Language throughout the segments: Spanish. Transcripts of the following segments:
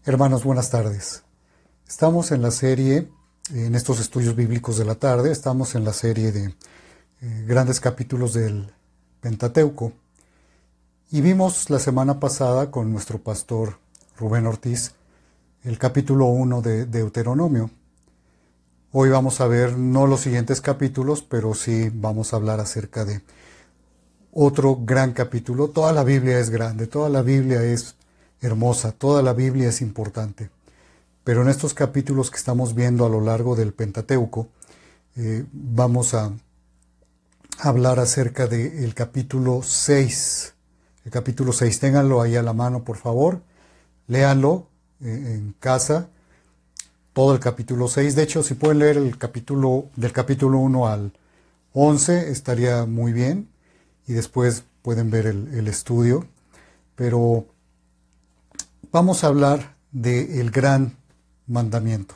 Hermanos, buenas tardes. Estamos en la serie, en estos estudios bíblicos de la tarde, estamos en la serie de grandes capítulos del Pentateuco. Y vimos la semana pasada con nuestro pastor Rubén Ortiz el capítulo 1 de Deuteronomio. Hoy vamos a ver no los siguientes capítulos, pero sí vamos a hablar acerca de otro gran capítulo. Toda la Biblia es grande, toda la Biblia es hermosa, toda la Biblia es importante. Pero en estos capítulos que estamos viendo a lo largo del Pentateuco, vamos a hablar acerca del capítulo 6. El capítulo 6, ténganlo ahí a la mano, por favor. Léanlo en casa, todo el capítulo 6. De hecho, si pueden leer el capítulo, del capítulo 1 al 11, estaría muy bien. Y después pueden ver el estudio. Pero vamos a hablar del gran mandamiento.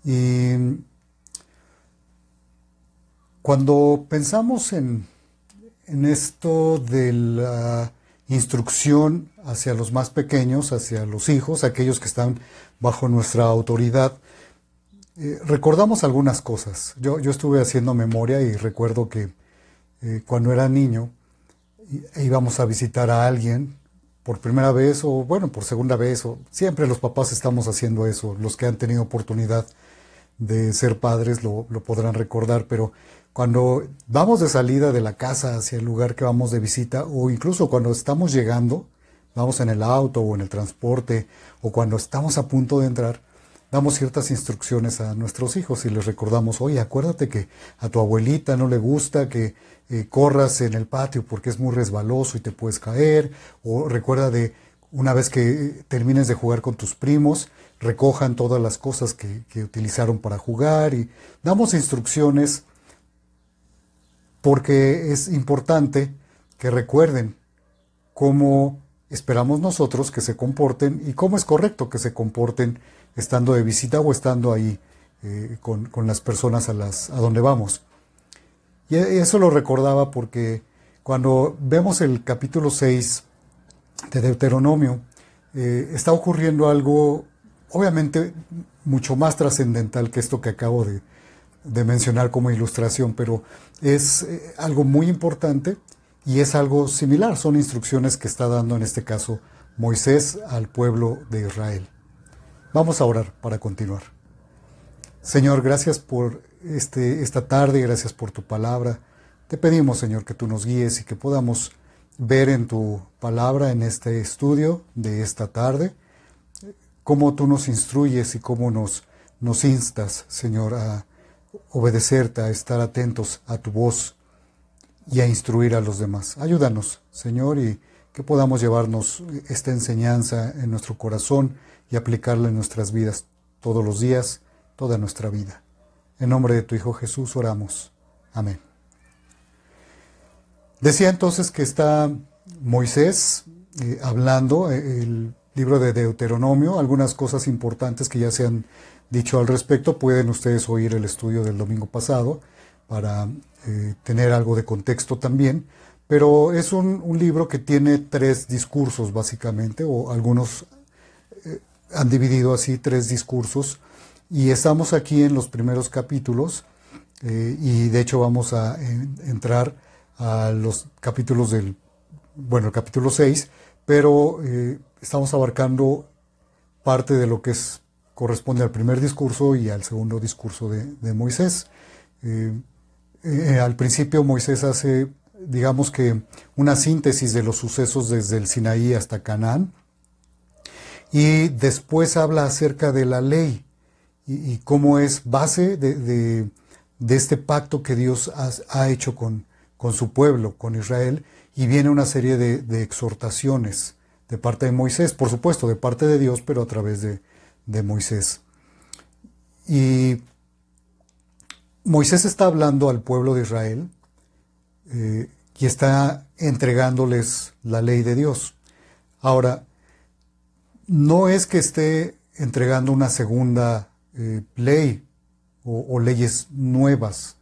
Y cuando pensamos en esto de la instrucción hacia los más pequeños, hacia los hijos, aquellos que están bajo nuestra autoridad, recordamos algunas cosas. Yo estuve haciendo memoria y recuerdo que cuando era niño íbamos a visitar a alguien por primera vez o bueno, por segunda vez, o siempre los papás estamos haciendo eso. Los que han tenido oportunidad de ser padres lo podrán recordar, pero cuando vamos de salida de la casa hacia el lugar que vamos de visita, o incluso cuando estamos llegando, vamos en el auto o en el transporte, o cuando estamos a punto de entrar, damos ciertas instrucciones a nuestros hijos y les recordamos: oye, acuérdate que a tu abuelita no le gusta que corras en el patio porque es muy resbaloso y te puedes caer, o recuerda de una vez que termines de jugar con tus primos, recojan todas las cosas que utilizaron para jugar, y damos instrucciones porque es importante que recuerden cómo esperamos nosotros que se comporten y cómo es correcto que se comporten estando de visita o estando ahí con las personas a donde vamos. Y eso lo recordaba porque cuando vemos el capítulo 6 de Deuteronomio, está ocurriendo algo obviamente mucho más trascendental que esto que acabo de mencionar como ilustración, pero es algo muy importante y es algo similar. Son instrucciones que está dando en este caso Moisés al pueblo de Israel. Vamos a orar para continuar. Señor, gracias por esta tarde, gracias por tu palabra. Te pedimos, Señor, que tú nos guíes y que podamos ver en tu palabra, en este estudio de esta tarde, cómo tú nos instruyes y cómo nos instas, Señor, a obedecerte, a estar atentos a tu voz y a instruir a los demás. Ayúdanos, Señor, y que podamos llevarnos esta enseñanza en nuestro corazón y aplicarla en nuestras vidas todos los días, toda nuestra vida. En nombre de tu Hijo Jesús oramos. Amén. Decía entonces que está Moisés hablando, el libro de Deuteronomio, algunas cosas importantes que ya se han dicho al respecto. Pueden ustedes oír el estudio del domingo pasado para tener algo de contexto también, pero es un libro que tiene 3 discursos básicamente, o algunos han dividido así 3 discursos, y estamos aquí en los primeros capítulos, y de hecho vamos a entrar a los capítulos el capítulo 6, pero estamos abarcando parte de lo que corresponde al primer discurso y al segundo discurso de Moisés. Al principio Moisés hace, digamos que, una síntesis de los sucesos desde el Sinaí hasta Canaán, y después habla acerca de la ley y cómo es base de este pacto que Dios ha hecho con su pueblo, con Israel, y viene una serie de exhortaciones de parte de Moisés, por supuesto de parte de Dios, pero a través de Moisés. Y Moisés está hablando al pueblo de Israel y está entregándoles la ley de Dios. Ahora, no es que esté entregando una segunda ley o leyes nuevas,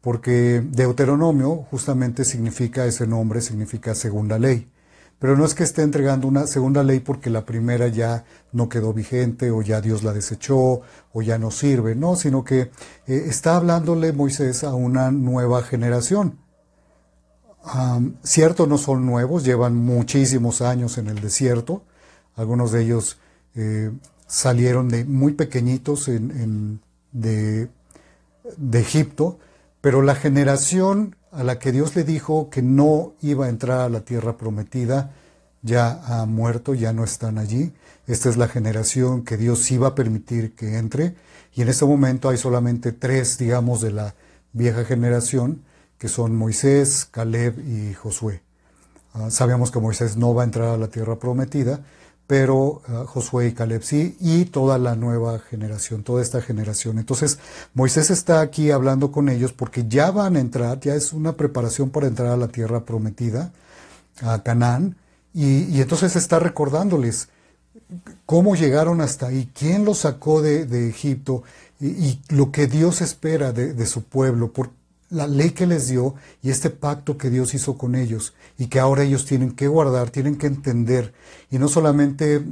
porque Deuteronomio justamente significa, ese nombre significa segunda ley. pero no es que esté entregando una segunda ley porque la primera ya no quedó vigente o ya Dios la desechó o ya no sirve, no, sino que está hablándole Moisés a una nueva generación. Cierto, no son nuevos, llevan muchísimos años en el desierto, algunos de ellos salieron de muy pequeñitos de Egipto, pero la generación a la que Dios le dijo que no iba a entrar a la tierra prometida ya ha muerto, ya no están allí. Esta es la generación que Dios iba a permitir que entre, y en este momento hay solamente tres, digamos, de la vieja generación, que son Moisés, Caleb y Josué. Sabíamos que Moisés no va a entrar a la tierra prometida, pero Josué y Caleb sí, y toda la nueva generación, toda esta generación. Entonces, Moisés está aquí hablando con ellos porque ya van a entrar, ya es una preparación para entrar a la tierra prometida, a Canaán, y entonces está recordándoles cómo llegaron hasta ahí, quién los sacó de Egipto, y lo que Dios espera de su pueblo, por la ley que les dio y este pacto que Dios hizo con ellos y que ahora ellos tienen que guardar, tienen que entender. Y no solamente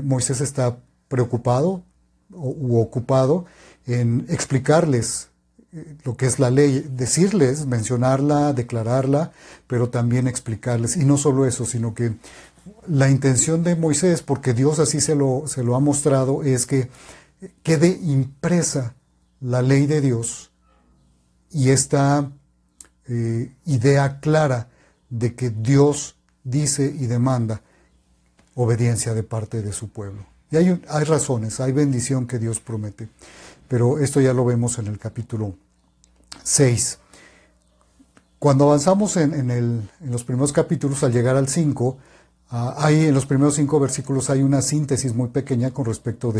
Moisés está preocupado u ocupado en explicarles lo que es la ley, decirles, mencionarla, declararla, pero también explicarles. Y no solo eso, sino que la intención de Moisés, porque Dios así se lo ha mostrado, es que quede impresa la ley de Dios y esta idea clara de que Dios dice y demanda obediencia de parte de su pueblo. Y hay razones, hay bendición que Dios promete, pero esto ya lo vemos en el capítulo 6. Cuando avanzamos en los primeros capítulos, al llegar al 5, en los primeros 5 versículos hay una síntesis muy pequeña con respecto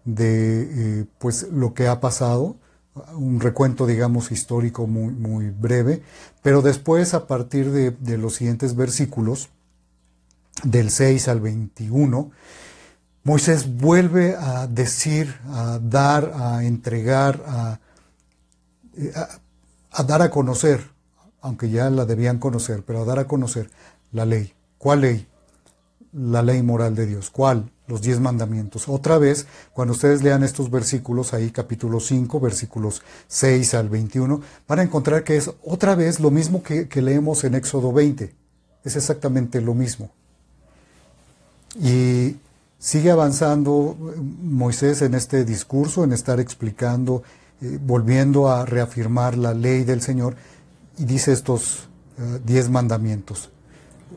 de pues lo que ha pasado, un recuento, digamos, histórico muy, muy breve, pero después, a partir de los siguientes versículos, del 6 al 21, Moisés vuelve a decir, a dar, a entregar, a dar a conocer, aunque ya la debían conocer, pero a dar a conocer la ley. ¿Cuál ley? La ley moral de Dios. ¿Cuál? Los 10 mandamientos. Otra vez, cuando ustedes lean estos versículos, ahí capítulo 5, versículos 6 al 21, van a encontrar que es otra vez lo mismo que leemos en Éxodo 20. Es exactamente lo mismo. Y sigue avanzando Moisés en este discurso, en estar explicando, volviendo a reafirmar la ley del Señor, y dice estos 10 mandamientos.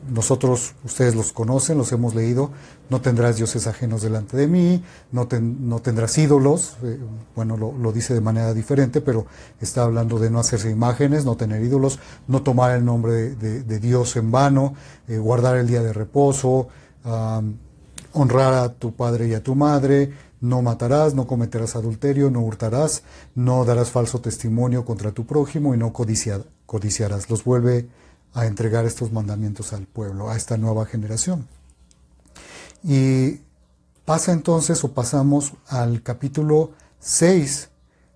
Nosotros, ustedes los conocen, los hemos leído: no tendrás dioses ajenos delante de mí, no tendrás ídolos, bueno, lo dice de manera diferente, pero está hablando de no hacerse imágenes, no tener ídolos, no tomar el nombre de Dios en vano, guardar el día de reposo, honrar a tu padre y a tu madre, no matarás, no cometerás adulterio, no hurtarás, no darás falso testimonio contra tu prójimo y no codiciarás. Los vuelve a entregar estos mandamientos al pueblo, a esta nueva generación. Y pasamos al capítulo 6,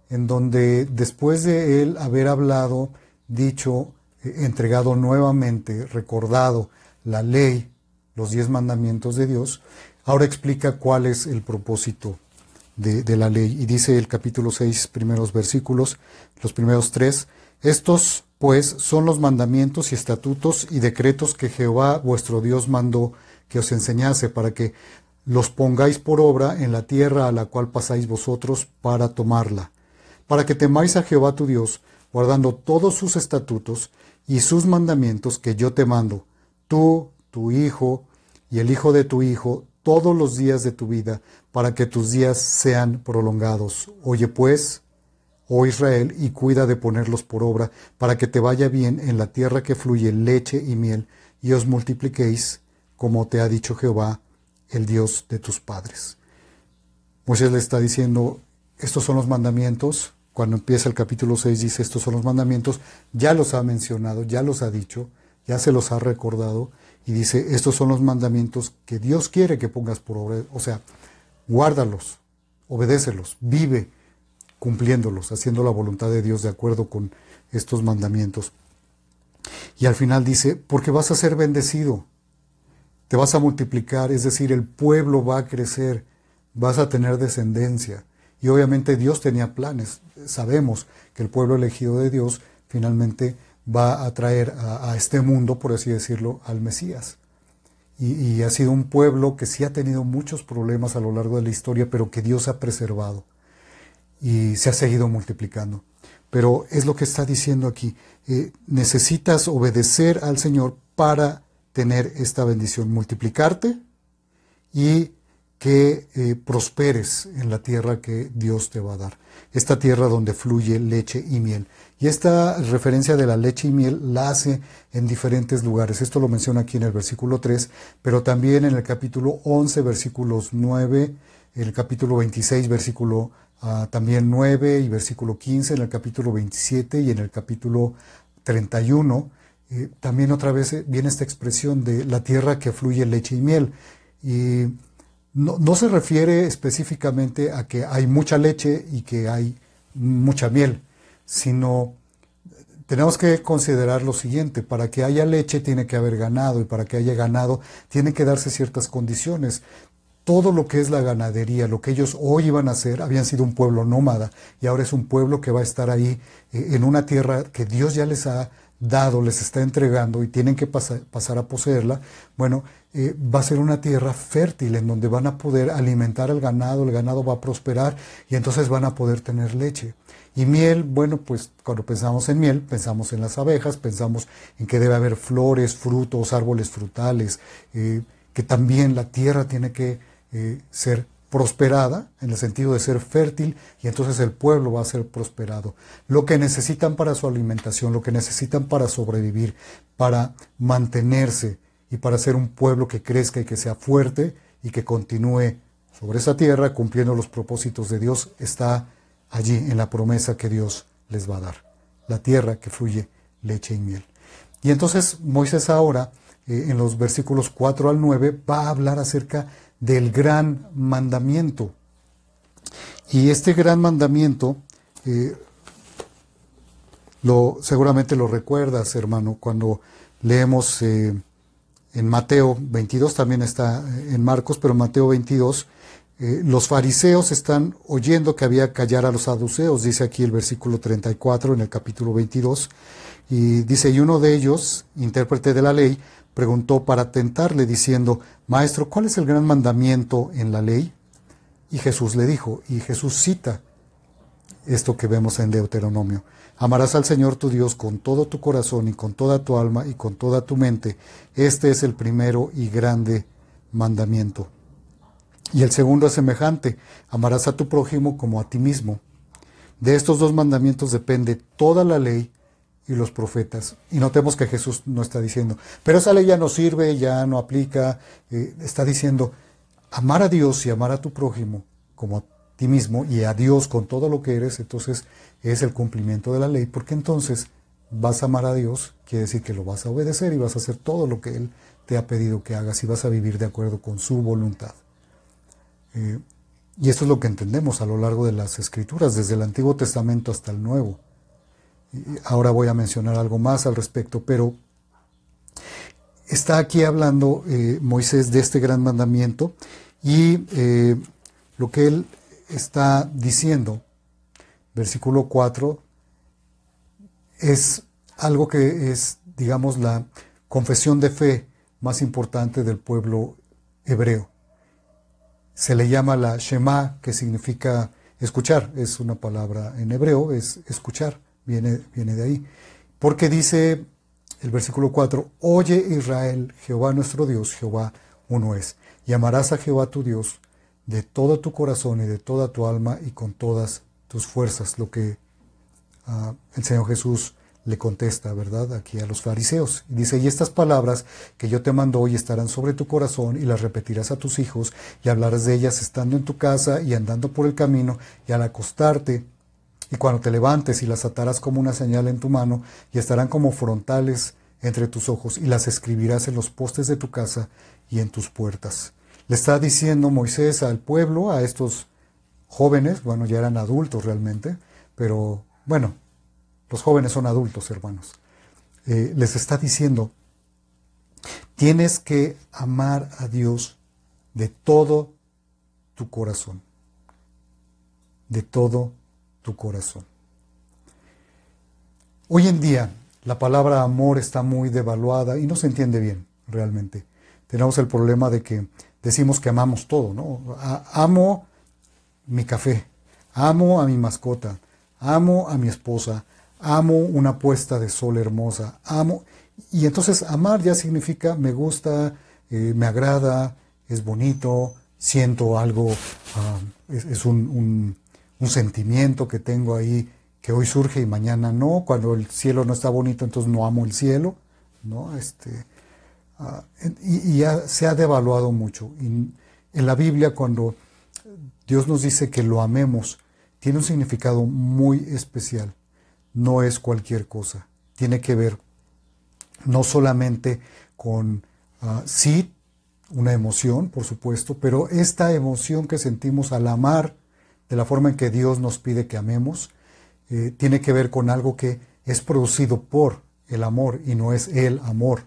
en donde después de él haber hablado, dicho, entregado nuevamente, recordado la ley, los 10 mandamientos de Dios, ahora explica cuál es el propósito de la ley. Y dice el capítulo 6, primeros versículos, los primeros 3, estos pues son los mandamientos y estatutos y decretos que Jehová vuestro Dios mandó que os enseñase, para que los pongáis por obra en la tierra a la cual pasáis vosotros para tomarla, para que temáis a Jehová tu Dios, guardando todos sus estatutos y sus mandamientos que yo te mando, tú, tu hijo y el hijo de tu hijo, todos los días de tu vida, para que tus días sean prolongados. Oye pues, oh Israel, y cuida de ponerlos por obra, para que te vaya bien en la tierra que fluye leche y miel, y os multipliquéis, como te ha dicho Jehová, el Dios de tus padres. Moisés le está diciendo, estos son los mandamientos. Cuando empieza el capítulo 6 dice, estos son los mandamientos, ya los ha mencionado, ya los ha dicho, ya se los ha recordado, y dice, estos son los mandamientos que Dios quiere que pongas por obra, o sea, guárdalos, obedécelos, vive cumpliéndolos, haciendo la voluntad de Dios de acuerdo con estos mandamientos. Y al final dice, porque vas a ser bendecido. te vas a multiplicar, es decir, el pueblo va a crecer, vas a tener descendencia. Y obviamente Dios tenía planes. Sabemos que el pueblo elegido de Dios finalmente va a traer a este mundo, por así decirlo, al Mesías. Y ha sido un pueblo que sí ha tenido muchos problemas a lo largo de la historia, pero que Dios ha preservado y se ha seguido multiplicando. Pero es lo que está diciendo aquí. Necesitas obedecer al Señor para tener esta bendición, multiplicarte y que prosperes en la tierra que Dios te va a dar. Esta tierra donde fluye leche y miel. Y esta referencia de la leche y miel la hace en diferentes lugares. Esto lo menciona aquí en el versículo 3, pero también en el capítulo 11, versículos 9, el capítulo 26, versículo también 9 y versículo 15, en el capítulo 27 y en el capítulo 31. También otra vez viene esta expresión de la tierra que fluye leche y miel. Y no se refiere específicamente a que hay mucha leche y que hay mucha miel, sino tenemos que considerar lo siguiente: para que haya leche tiene que haber ganado, y para que haya ganado tienen que darse ciertas condiciones. Todo lo que es la ganadería, lo que ellos hoy iban a hacer, habían sido un pueblo nómada, y ahora es un pueblo que va a estar ahí en una tierra que Dios ya les ha dado, les está entregando, y tienen que pasar a poseerla. Bueno, va a ser una tierra fértil en donde van a poder alimentar al ganado, el ganado va a prosperar y entonces van a poder tener leche. Y miel, bueno, pues cuando pensamos en miel, pensamos en las abejas, pensamos en que debe haber flores, frutos, árboles frutales, que también la tierra tiene que ser prosperada, en el sentido de ser fértil, y entonces el pueblo va a ser prosperado. Lo que necesitan para su alimentación, lo que necesitan para sobrevivir, para mantenerse y para ser un pueblo que crezca y que sea fuerte y que continúe sobre esa tierra cumpliendo los propósitos de Dios, está allí en la promesa que Dios les va a dar. La tierra que fluye leche y miel. Y entonces Moisés ahora, en los versículos 4 al 9, va a hablar acerca del gran mandamiento. Y este gran mandamiento, seguramente lo recuerdas, hermano, cuando leemos en Mateo 22, también está en Marcos, pero en Mateo 22, los fariseos están oyendo que había que callar a los saduceos, dice aquí el versículo 34 en el capítulo 22, y dice: y uno de ellos, intérprete de la ley, preguntó para tentarle, diciendo: Maestro, ¿cuál es el gran mandamiento en la ley? Y Jesús le dijo, y Jesús cita esto que vemos en Deuteronomio: amarás al Señor tu Dios con todo tu corazón y con toda tu alma y con toda tu mente. Este es el primero y grande mandamiento. Y el segundo es semejante: amarás a tu prójimo como a ti mismo. De estos dos mandamientos depende toda la ley y los profetas. Y notemos que Jesús no está diciendo: pero esa ley ya no sirve, ya no aplica. Está diciendo: amar a Dios y amar a tu prójimo como a ti mismo, y a Dios con todo lo que eres. Entonces es el cumplimiento de la ley, porque entonces vas a amar a Dios, quiere decir que lo vas a obedecer y vas a hacer todo lo que Él te ha pedido que hagas, y vas a vivir de acuerdo con su voluntad. Y esto es lo que entendemos a lo largo de las Escrituras, desde el Antiguo Testamento hasta el Nuevo. Ahora voy a mencionar algo más al respecto, pero está aquí hablando Moisés de este gran mandamiento, y lo que él está diciendo, versículo 4, es algo que es, digamos, la confesión de fe más importante del pueblo hebreo. Se le llama la Shema, que significa escuchar. Es una palabra en hebreo, es escuchar. Viene de ahí. Porque dice el versículo 4: oye Israel, Jehová nuestro Dios, Jehová uno es. Y amarás a Jehová tu Dios de todo tu corazón y de toda tu alma y con todas tus fuerzas. Lo que el Señor Jesús le contesta, ¿verdad?, aquí a los fariseos. Y dice: y estas palabras que yo te mando hoy estarán sobre tu corazón, y las repetirás a tus hijos, y hablarás de ellas estando en tu casa y andando por el camino y al acostarte, y cuando te levantes, y las atarás como una señal en tu mano, y estarán como frontales entre tus ojos, y las escribirás en los postes de tu casa y en tus puertas. Le está diciendo Moisés al pueblo, a estos jóvenes, bueno, ya eran adultos realmente, pero bueno, los jóvenes son adultos, hermanos. Les está diciendo: Tienes que amar a Dios de todo tu corazón. De todo tu corazón. Hoy en día la palabra amor está muy devaluada y no se entiende bien realmente. Tenemos el problema de que decimos que amamos todo, ¿no? Amo mi café, amo a mi mascota, amo a mi esposa, amo una puesta de sol hermosa, amo. Y entonces amar ya significa me gusta, me agrada, es bonito, siento algo, es un sentimiento que tengo ahí que hoy surge y mañana no. Cuando el cielo no está bonito, entonces no amo el cielo, ¿no? Y ya se ha devaluado mucho. Y en la Biblia, cuando Dios nos dice que lo amemos, tiene un significado muy especial. No es cualquier cosa. Tiene que ver no solamente con, sí, una emoción, por supuesto, pero esta emoción que sentimos al amar de la forma en que Dios nos pide que amemos, tiene que ver con algo que es producido por el amor y no es el amor.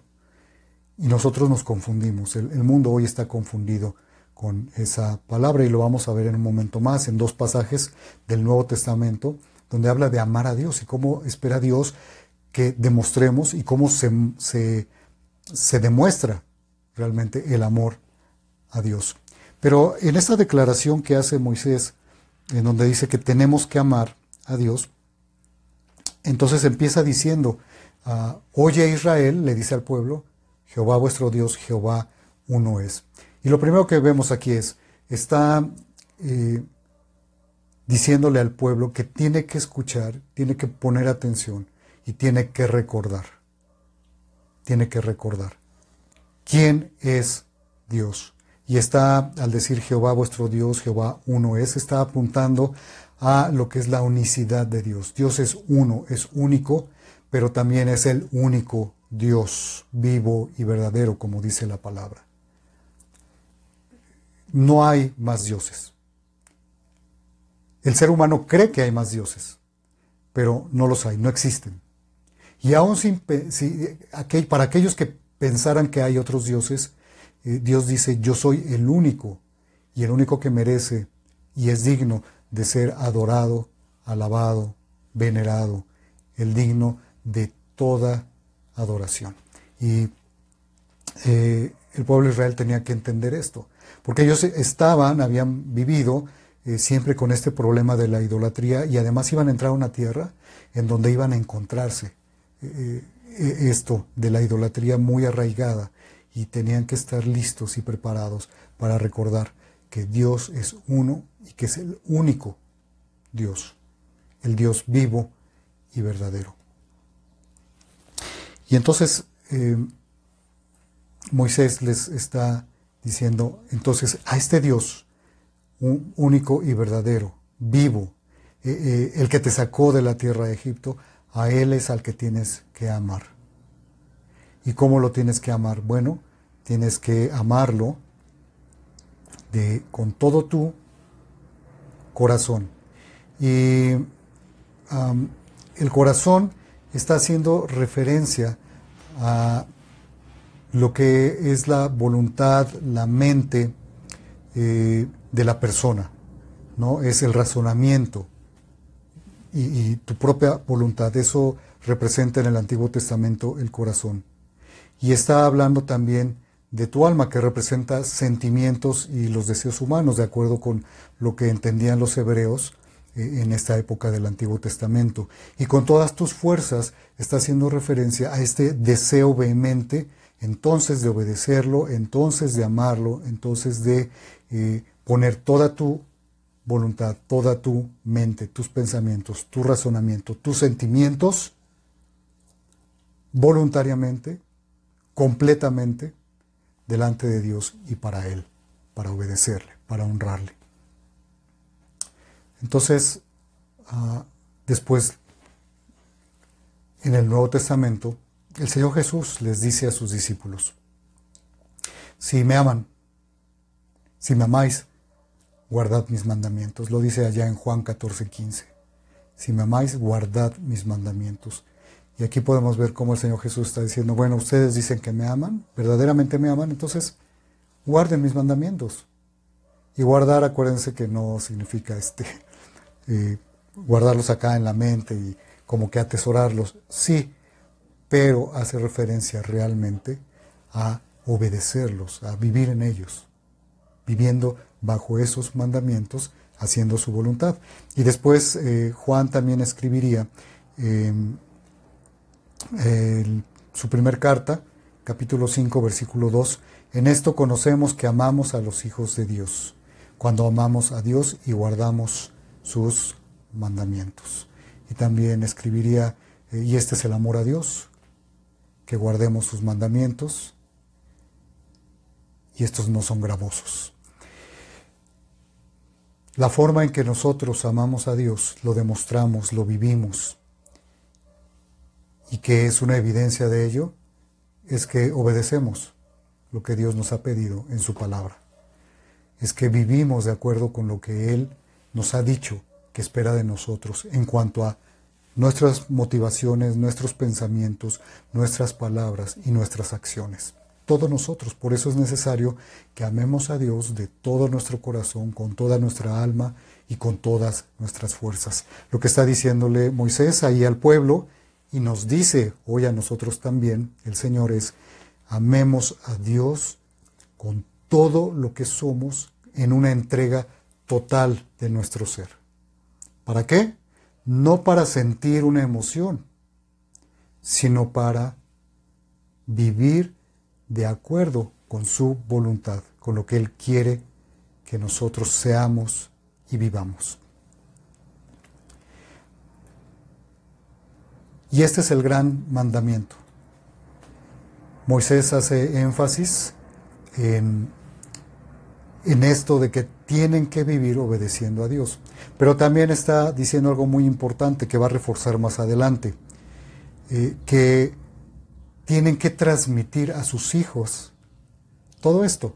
Y nosotros nos confundimos. El mundo hoy está confundido con esa palabra y lo vamos a ver en un momento más en dos pasajes del Nuevo Testamento donde habla de amar a Dios y cómo espera Dios que demostremos y cómo se demuestra realmente el amor a Dios. Pero en esta declaración que hace Moisés, en donde dice que tenemos que amar a Dios, entonces empieza diciendo, oye Israel, le dice al pueblo, Jehová vuestro Dios, Jehová uno es. Y lo primero que vemos aquí está diciéndole al pueblo que tiene que escuchar, tiene que poner atención y tiene que recordar. Tiene que recordar. ¿Quién es Dios? Y está, al decir Jehová vuestro Dios, Jehová uno es, está apuntando a lo que es la unicidad de Dios. Dios es uno, es único, pero también es el único Dios, vivo y verdadero, como dice la palabra. No hay más dioses. El ser humano cree que hay más dioses, pero no los hay, no existen. Y aún para aquellos que pensaran que hay otros dioses, Dios dice, yo soy el único, y el único que merece y es digno de ser adorado, alabado, venerado, el digno de toda adoración. Y el pueblo de Israel tenía que entender esto, porque ellos habían vivido siempre con este problema de la idolatría y además iban a entrar a una tierra en donde iban a encontrarse esto de la idolatría muy arraigada y tenían que estar listos y preparados para recordar que Dios es uno y que es el único Dios, el Dios vivo y verdadero. Y entonces Moisés les está diciendo, entonces a este Dios único y verdadero, vivo, el que te sacó de la tierra de Egipto, a Él es al que tienes que amar. ¿Y cómo lo tienes que amar? Bueno, tienes que amarlo con todo tu corazón. Y el corazón está haciendo referencia a lo que es la voluntad, la mente de la persona, ¿no? Es el razonamiento y tu propia voluntad. Eso representa en el Antiguo Testamento el corazón. Y está hablando también de tu alma, que representa sentimientos y los deseos humanos, de acuerdo con lo que entendían los hebreos en esta época del Antiguo Testamento. Y con todas tus fuerzas está haciendo referencia a este deseo vehemente, entonces de obedecerlo, entonces de amarlo, entonces de poner toda tu voluntad, toda tu mente, tus pensamientos, tu razonamiento, tus sentimientos, voluntariamente, completamente, delante de Dios y para Él, para obedecerle, para honrarle. Entonces, después, en el Nuevo Testamento, el Señor Jesús les dice a sus discípulos, si me aman, si me amáis, guardad mis mandamientos. Lo dice allá en Juan 14:15. Si me amáis, guardad mis mandamientos. Y aquí podemos ver cómo el Señor Jesús está diciendo, bueno, ustedes dicen que me aman, verdaderamente me aman, entonces guarden mis mandamientos. Y guardar, acuérdense que no significa guardarlos acá en la mente y como que atesorarlos, sí, pero hace referencia realmente a obedecerlos, a vivir en ellos, viviendo bajo esos mandamientos, haciendo su voluntad. Y después Juan también escribiría su primer carta, capítulo 5, versículo 2, en esto conocemos que amamos a los hijos de Dios, cuando amamos a Dios y guardamos sus mandamientos. Y también escribiría, y este es el amor a Dios, que guardemos sus mandamientos, y estos no son gravosos. La forma en que nosotros amamos a Dios, lo demostramos, lo vivimos, y que es una evidencia de ello, es que obedecemos lo que Dios nos ha pedido en su palabra. Es que vivimos de acuerdo con lo que Él nos ha dicho que espera de nosotros en cuanto a nuestras motivaciones, nuestros pensamientos, nuestras palabras y nuestras acciones. Todos nosotros, por eso es necesario que amemos a Dios de todo nuestro corazón, con toda nuestra alma y con todas nuestras fuerzas. Lo que está diciéndole Moisés ahí al pueblo, y nos dice hoy a nosotros también, el Señor, es amemos a Dios con todo lo que somos en una entrega total de nuestro ser. ¿Para qué? No para sentir una emoción, sino para vivir de acuerdo con su voluntad, con lo que Él quiere que nosotros seamos y vivamos. Y este es el gran mandamiento. Moisés hace énfasis en esto de que tienen que vivir obedeciendo a Dios. Pero también está diciendo algo muy importante que va a reforzar más adelante, que tienen que transmitir a sus hijos todo esto,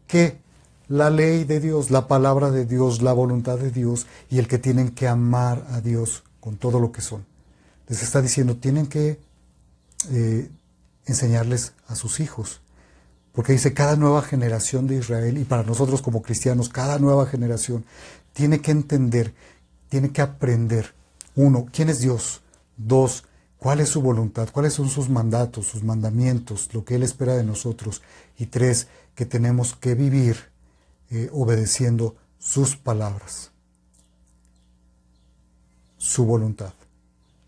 que la ley de Dios, la palabra de Dios, la voluntad de Dios y el que tienen que amar a Dios con todo lo que son. Les está diciendo, tienen que enseñarles a sus hijos. Porque dice, cada nueva generación de Israel, y para nosotros como cristianos, cada nueva generación tiene que entender, tiene que aprender, uno, ¿quién es Dios? Dos, ¿cuál es su voluntad? ¿Cuáles son sus mandatos, sus mandamientos, lo que Él espera de nosotros? Y tres, que tenemos que vivir obedeciendo sus palabras, su voluntad,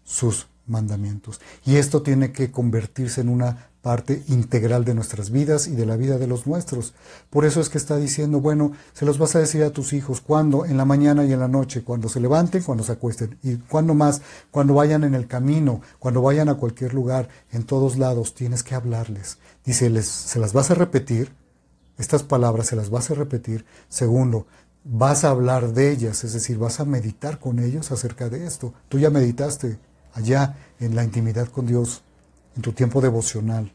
sus mandamientos. Y esto tiene que convertirse en una parte integral de nuestras vidas y de la vida de los nuestros. Por eso es que está diciendo, bueno, se los vas a decir a tus hijos, ¿cuándo? En la mañana y en la noche, cuando se levanten, cuando se acuesten. ¿Y cuándo más? Cuando vayan en el camino, cuando vayan a cualquier lugar, en todos lados, tienes que hablarles. Dice, se las vas a repetir, estas palabras se las vas a repetir. Segundo, vas a hablar de ellas, es decir, vas a meditar con ellos acerca de esto. Tú ya meditaste allá en la intimidad con Dios, en tu tiempo devocional,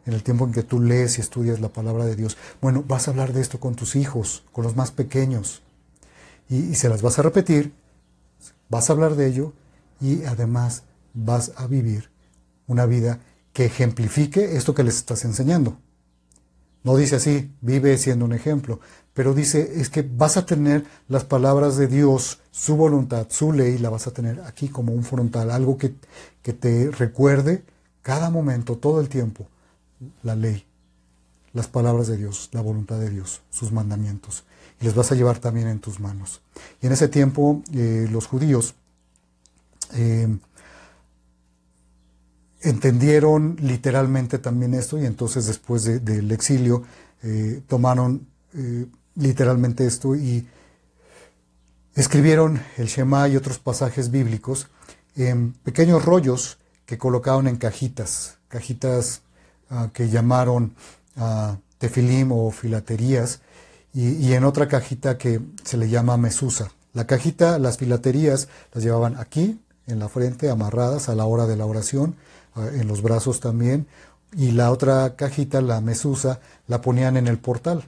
en el tiempo en que tú lees y estudias la palabra de Dios. Bueno, vas a hablar de esto con tus hijos, con los más pequeños, y se las vas a repetir, vas a hablar de ello, y además vas a vivir una vida que ejemplifique esto que les estás enseñando. No dice así, vive siendo un ejemplo, pero dice, es que vas a tener las palabras de Dios, su voluntad, su ley, la vas a tener aquí como un frontal, algo que te recuerde cada momento, todo el tiempo, la ley, las palabras de Dios, la voluntad de Dios, sus mandamientos, y les vas a llevar también en tus manos. Y en ese tiempo los judíos entendieron literalmente también esto, y entonces después del exilio tomaron literalmente esto y escribieron el Shema y otros pasajes bíblicos en pequeños rollos que colocaron en cajitas que llamaron tefilim o filaterías, y en otra cajita que se le llama mesusa. La cajita, las filaterías las llevaban aquí en la frente, amarradas a la hora de la oración, en los brazos también, y la otra cajita, la mesusa, la ponían en el portal,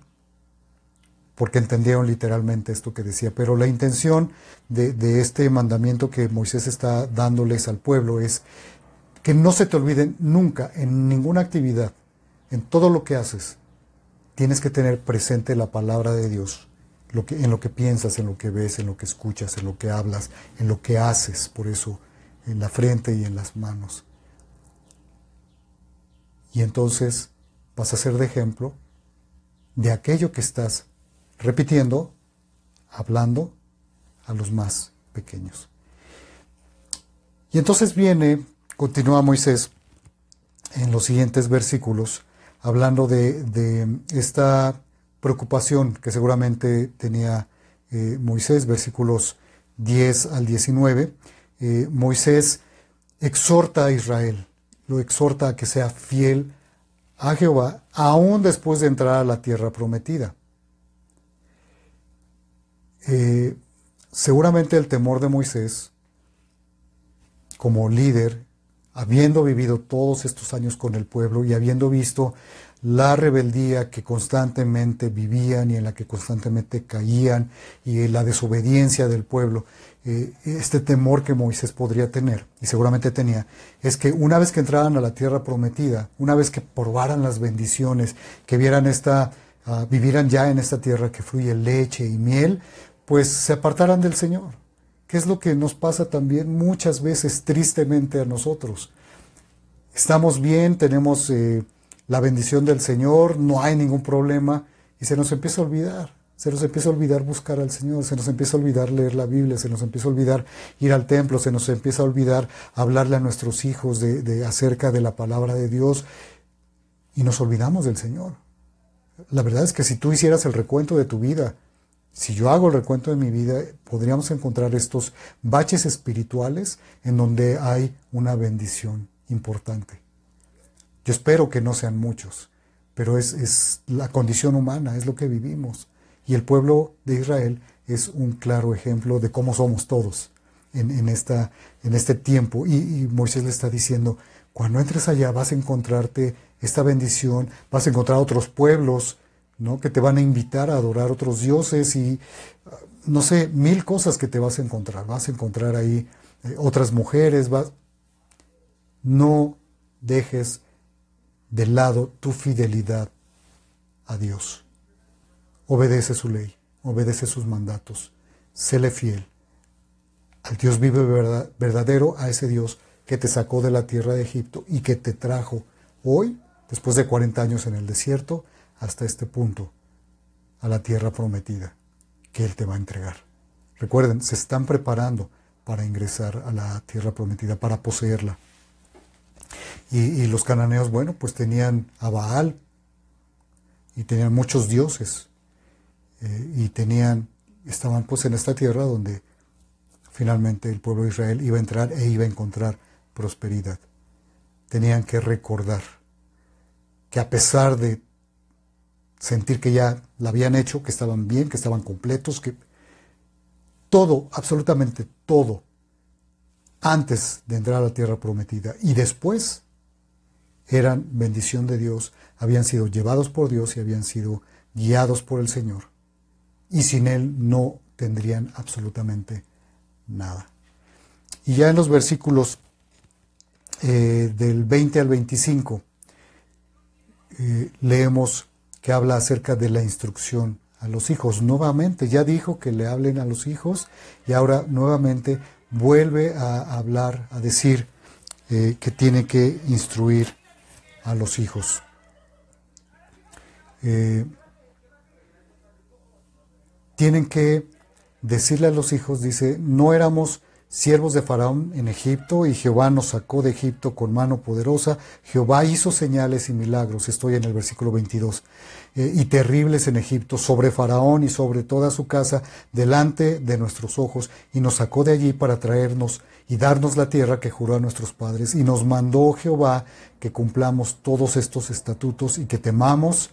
porque entendieron literalmente esto que decía. Pero la intención de este mandamiento que Moisés está dándoles al pueblo es que no se te olviden nunca, en ninguna actividad, en todo lo que haces, tienes que tener presente la palabra de Dios, en lo que piensas, en lo que ves, en lo que escuchas, en lo que hablas, en lo que haces, por eso en la frente y en las manos. Y entonces vas a ser de ejemplo de aquello que estás repitiendo, hablando a los más pequeños. Y entonces continúa Moisés en los siguientes versículos, hablando de esta preocupación que seguramente tenía Moisés, versículos 10 al 19. Moisés exhorta a Israel, lo exhorta a que sea fiel a Jehová, aún después de entrar a la tierra prometida. Seguramente el temor de Moisés, como líder, habiendo vivido todos estos años con el pueblo y habiendo visto la rebeldía que constantemente vivían y en la que constantemente caían y la desobediencia del pueblo, este temor que Moisés podría tener, y seguramente tenía, es que una vez que entraran a la tierra prometida, una vez que probaran las bendiciones, que vieran vivieran ya en esta tierra que fluye leche y miel, pues se apartaran del Señor. ¿Qué es lo que nos pasa también muchas veces tristemente a nosotros? Estamos bien, tenemos la bendición del Señor, no hay ningún problema, y se nos empieza a olvidar. Se nos empieza a olvidar buscar al Señor, se nos empieza a olvidar leer la Biblia, se nos empieza a olvidar ir al templo, se nos empieza a olvidar hablarle a nuestros hijos acerca de la palabra de Dios, y nos olvidamos del Señor. La verdad es que si tú hicieras el recuento de tu vida, si yo hago el recuento de mi vida, podríamos encontrar estos baches espirituales en donde hay una bendición importante. Yo espero que no sean muchos, pero es la condición humana, es lo que vivimos. Y el pueblo de Israel es un claro ejemplo de cómo somos todos en este tiempo. Y Moisés le está diciendo, cuando entres allá vas a encontrarte esta bendición, vas a encontrar otros pueblos, ¿no?, que te van a invitar a adorar otros dioses y, no sé, 1000 cosas que te vas a encontrar. Vas a encontrar ahí otras mujeres. No dejes de lado tu fidelidad a Dios. Obedece su ley, obedece sus mandatos, séle fiel al Dios vivo y verdadero, a ese Dios que te sacó de la tierra de Egipto y que te trajo hoy, después de 40 años en el desierto, hasta este punto, a la tierra prometida, que Él te va a entregar. Recuerden, se están preparando para ingresar a la tierra prometida, para poseerla. Y los cananeos, bueno, pues tenían a Baal, y tenían muchos dioses, y estaban pues en esta tierra donde finalmente el pueblo de Israel iba a entrar e iba a encontrar prosperidad. Tenían que recordar que a pesar de sentir que ya la habían hecho, que estaban bien, que estaban completos, que todo, absolutamente todo, antes de entrar a la tierra prometida y después, eran bendición de Dios, habían sido llevados por Dios y habían sido guiados por el Señor. Y sin Él no tendrían absolutamente nada. Y ya en los versículos del 20 al 25, leemos que habla acerca de la instrucción a los hijos. Nuevamente, ya dijo que le hablen a los hijos y ahora nuevamente vuelve a hablar, a decir que tiene que instruir a los hijos. Tienen que decirle a los hijos, dice, no éramos siervos de Faraón en Egipto, y Jehová nos sacó de Egipto con mano poderosa. Jehová hizo señales y milagros, estoy en el versículo 22, y terribles en Egipto, sobre Faraón y sobre toda su casa, delante de nuestros ojos, y nos sacó de allí para traernos y darnos la tierra que juró a nuestros padres. Y nos mandó Jehová que cumplamos todos estos estatutos y que temamos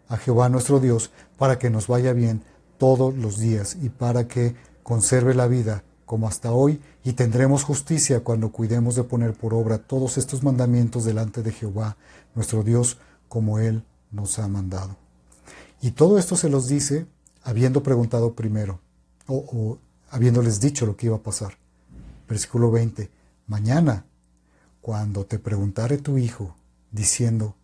a Jehová nuestro Dios, para que nos vaya bien todos los días y para que conserve la vida como hasta hoy, y tendremos justicia cuando cuidemos de poner por obra todos estos mandamientos delante de Jehová nuestro Dios, como Él nos ha mandado. Y todo esto se los dice habiendo preguntado primero, o habiéndoles dicho lo que iba a pasar. Versículo 20, mañana cuando te preguntare tu hijo, diciendo,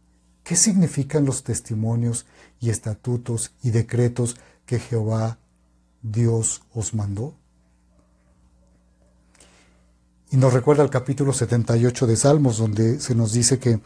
¿qué significan los testimonios y estatutos y decretos que Jehová Dios os mandó? Y nos recuerda el capítulo 78 de Salmos, donde se nos dice que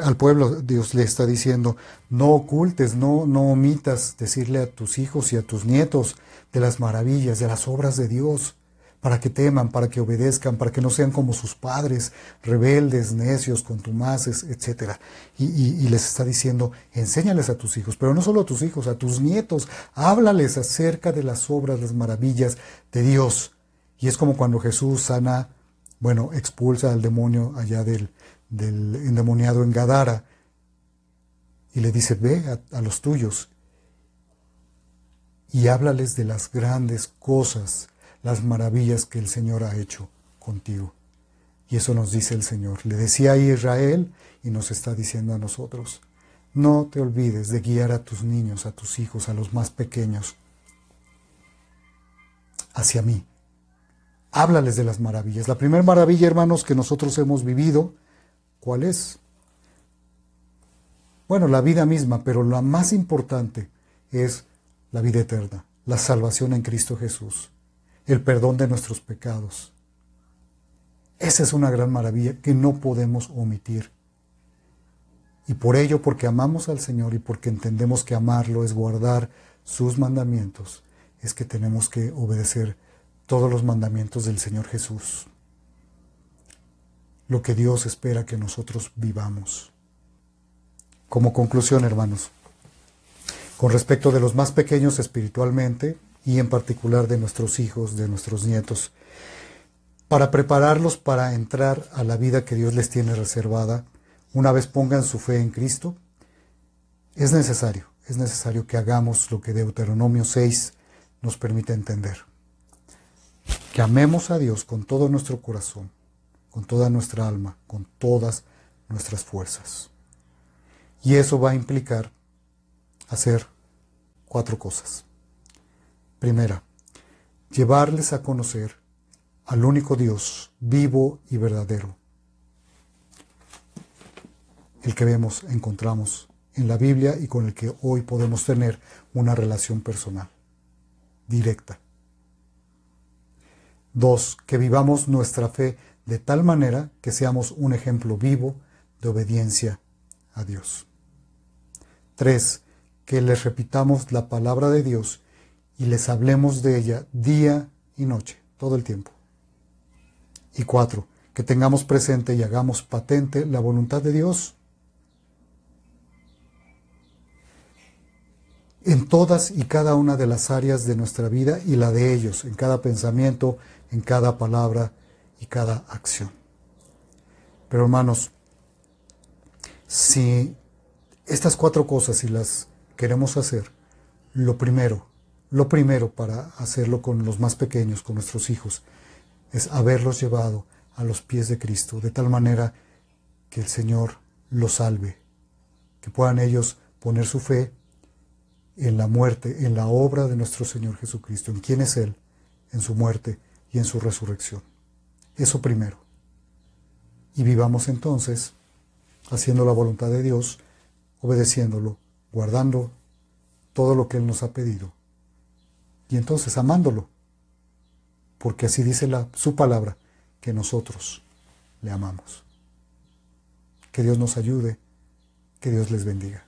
al pueblo Dios le está diciendo, no ocultes, no omitas decirle a tus hijos y a tus nietos de las maravillas, de las obras de Dios, para que teman, para que obedezcan, para que no sean como sus padres, rebeldes, necios, contumaces, etc. Y les está diciendo, enséñales a tus hijos, pero no solo a tus hijos, a tus nietos, háblales acerca de las obras, las maravillas de Dios. Y es como cuando Jesús sana, expulsa al demonio allá del endemoniado en Gadara, y le dice, ve a los tuyos y háblales de las grandes cosas, las maravillas que el Señor ha hecho contigo. Y eso nos dice el Señor. Le decía a Israel y nos está diciendo a nosotros, no te olvides de guiar a tus niños, a tus hijos, a los más pequeños, hacia mí. Háblales de las maravillas. La primera maravilla, hermanos, que nosotros hemos vivido, ¿cuál es? Bueno, la vida misma, pero la más importante es la vida eterna, la salvación en Cristo Jesús, el perdón de nuestros pecados. Esa es una gran maravilla que no podemos omitir. Y por ello, porque amamos al Señor y porque entendemos que amarlo es guardar sus mandamientos, es que tenemos que obedecer todos los mandamientos del Señor Jesús. Lo que Dios espera que nosotros vivamos. Como conclusión, hermanos, con respecto de los más pequeños espiritualmente y en particular de nuestros hijos, de nuestros nietos, para prepararlos para entrar a la vida que Dios les tiene reservada, una vez pongan su fe en Cristo, es necesario que hagamos lo que Deuteronomio 6 nos permite entender. Que amemos a Dios con todo nuestro corazón, con toda nuestra alma, con todas nuestras fuerzas. Y eso va a implicar hacer 4 cosas. Primera, llevarles a conocer al único Dios vivo y verdadero, el que encontramos en la Biblia y con el que hoy podemos tener una relación personal, directa. 2, que vivamos nuestra fe de tal manera que seamos un ejemplo vivo de obediencia a Dios. 3, que les repitamos la palabra de Dios y les hablemos de ella día y noche, todo el tiempo. Y 4, que tengamos presente y hagamos patente la voluntad de Dios en todas y cada una de las áreas de nuestra vida y la de ellos, en cada pensamiento, en cada palabra y cada acción. Pero hermanos, si estas 4 cosas, si las queremos hacer, lo primero para hacerlo con los más pequeños, con nuestros hijos, es haberlos llevado a los pies de Cristo, de tal manera que el Señor los salve, que puedan ellos poner su fe en la muerte, en la obra de nuestro Señor Jesucristo, en quién es Él, en su muerte y en su resurrección. Eso primero. Y vivamos entonces haciendo la voluntad de Dios, obedeciéndolo, guardando todo lo que Él nos ha pedido. Y entonces amándolo, porque así dice su palabra, que nosotros le amamos. Que Dios nos ayude, que Dios les bendiga.